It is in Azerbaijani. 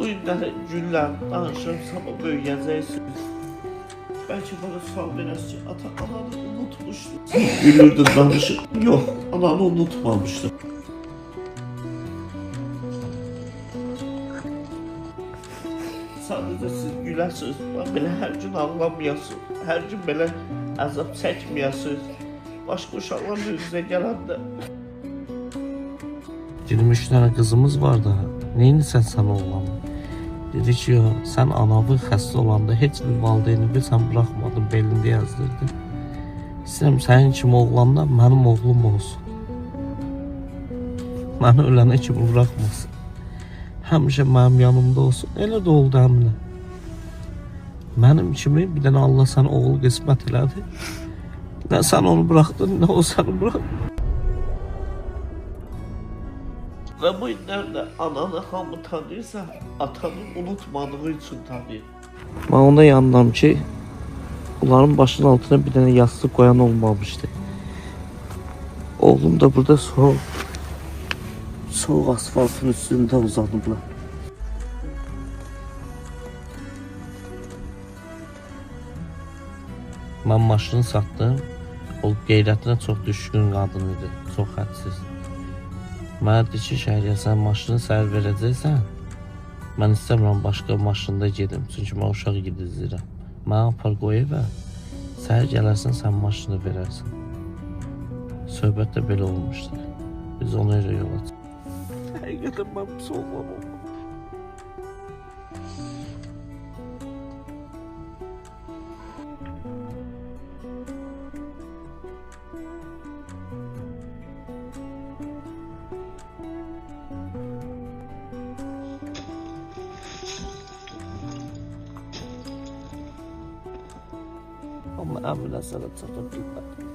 Bu günləri, günlər danışırım, sabah böyüyəcəksiniz. Bəlkə bana sağ verəz ki, ata ananı unutmuşdu. Gülürdün danışır. Yox, ananı unutmamışdım. Sadəcə siz güləsiniz, belə hər gün ağlamayasınız, hər gün belə əzab çəkməyəsiniz. Başqa uşaqlar önünüzə gələndə. 23 tane kızımız var da, neyini sen oğlanı? Dedi ki, yo, sen anavı xəstə olanda heç bir valideyni bir sən bırakmadın, belində yazdırdın. İstəyirəm sənin kimi oğlanlar mənim oğlum olsun. Məni ölənə kimi bırakmasın. Həmişə mənim yanımda olsun. Elə də oldu həminə. Mənim kimi bir dənə Allah sənə oğul qismət elədi. Ne sen onu bıraktın, ne o seni bıraktı. Və bu günlərdə ananı hamı tanıyırsa, atanı unutmadığı üçün tanıyır. Ben ona yandım ki, onların başının altına bir tane yastık koyan olmamıştı. Oğlum da burada soğuk asfaltın üstünde uzanıblar. Ben maşını sattım. O qeyrətinə çox düşkün qadın idi, çox hədsiz. Mənə dedi ki, Şəhriyə, sən maşını səhər verəcəksən, mən istəmirəm başqa maşında gedim, çünki mən uşaq gidizləyirəm. Mənə apar qoy evə, səhər gələrsən, sən maşını verərsən. Söhbət də belə olmuşdur. Biz ona görə yola çıxdıq. Həqiqətən mən pis oğlan olmam. Ama əminə sənə çata bilmədim.